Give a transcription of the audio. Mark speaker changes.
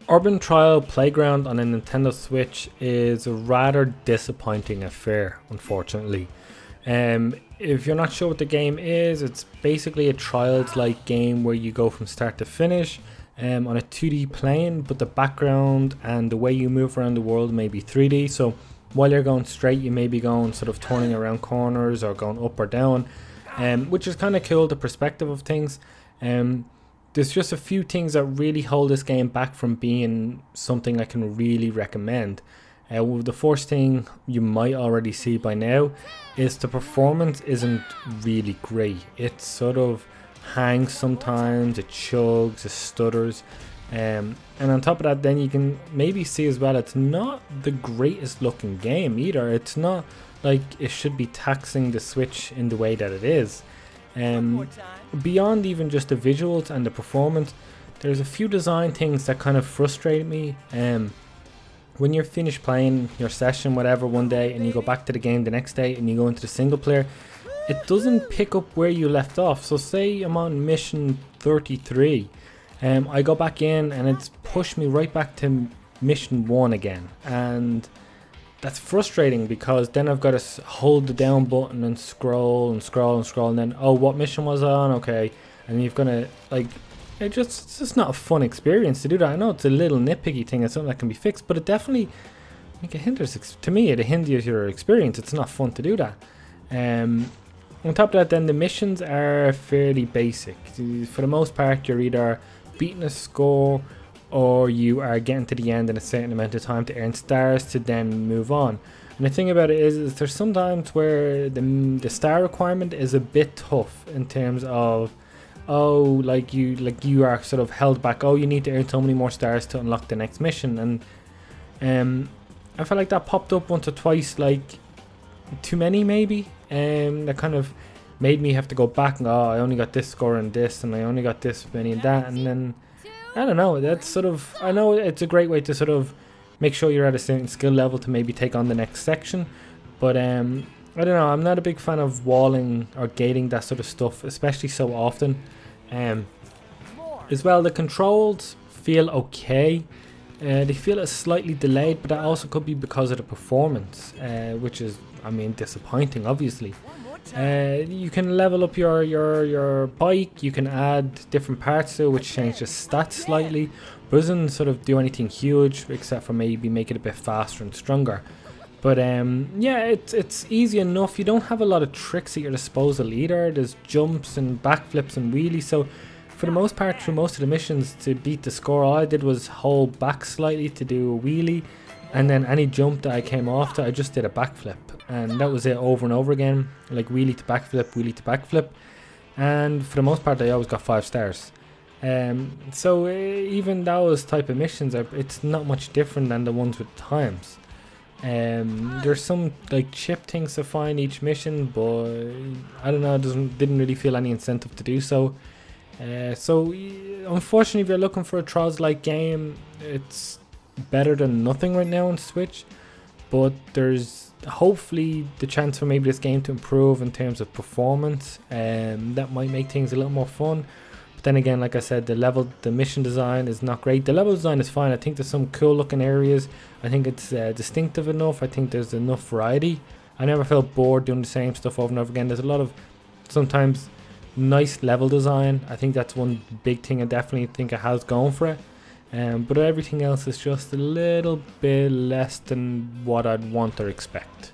Speaker 1: Urban Trial Playground on a Nintendo Switch is a rather disappointing affair, unfortunately. If you're not sure what the game is, it's basically a Trials-like game where you go from start to finish on a 2D plane, but the background and the way you move around the world may be 3D. So while you're going straight, you may be going sort of turning around corners or going up or down, which is kind of cool, the perspective of things. There's just a few things that really hold this game back from being something I can really recommend. Well, the first thing you might already see by now is the performance isn't really great. It sort of hangs sometimes, it chugs, it stutters. And on top of that, then you can maybe see as well, it's not the greatest looking game either. It's not like it should be taxing the Switch in the way that it is. Beyond even just the visuals and the performance, there's a few design things that kind of frustrate me. When you're finished playing your session, whatever, one day, and you go back to the game the next day and you go into the single player, it doesn't pick up where you left off. So say I'm on mission 33, I go back in and it's pushed me right back to mission 1 again, and that's frustrating because then I've got to hold the down button and scroll and scroll and scroll, and then, oh, what mission was I on? Okay. And you've got to, like, it's just not a fun experience to do that. I know it's a little nitpicky thing, it's something that can be fixed, but it definitely, like, it hinders, to me, it hinders your experience. It's not fun to do that. On top of that, then the missions are fairly basic. For the most part, you're either beating a score or you are getting to the end in a certain amount of time to earn stars to then move on. And the thing about it is there's sometimes where the star requirement is a bit tough in terms of, oh, like you are sort of held back. Oh, you need to earn so many more stars to unlock the next mission. And I felt like that popped up once or twice, like too many maybe. That kind of made me have to go back and, oh, I only got this score and this, and I only got this many and that, and then I don't know, that's sort of, I know it's a great way to sort of make sure you're at a certain skill level to maybe take on the next section, but I don't know, I'm not a big fan of walling or gating that sort of stuff, especially so often. As well, the controls feel okay, they feel slightly delayed, but that also could be because of the performance, which is, I mean, disappointing, obviously. You can level up your bike, you can add different parts to it which change the stats slightly, but doesn't sort of do anything huge except for maybe make it a bit faster and stronger. But yeah, it's easy enough. You don't have a lot of tricks at your disposal either. There's jumps and backflips and wheelies, so for the most part through most of the missions to beat the score, all I did was hold back slightly to do a wheelie, and then any jump that I came off to, I just did a backflip, and that was it over and over again, like wheelie to backflip, and for the most part I always got 5 stars. So even those type of missions, it's not much different than the ones with times. There's some like chip things to find each mission, but I don't know, didn't really feel any incentive to do so. So unfortunately, if you're looking for a Trials-like game, it's better than nothing right now on Switch, but there's hopefully the chance for maybe this game to improve in terms of performance, and that might make things a little more fun. But then again, like I said, the mission design is not great. The level design is fine. I think there's some cool looking areas. I think it's distinctive enough. I think there's enough variety. I never felt bored doing the same stuff over and over again. There's a lot of sometimes nice level design. I think that's one big thing I definitely think it has going for it. But everything else is just a little bit less than what I'd want or expect.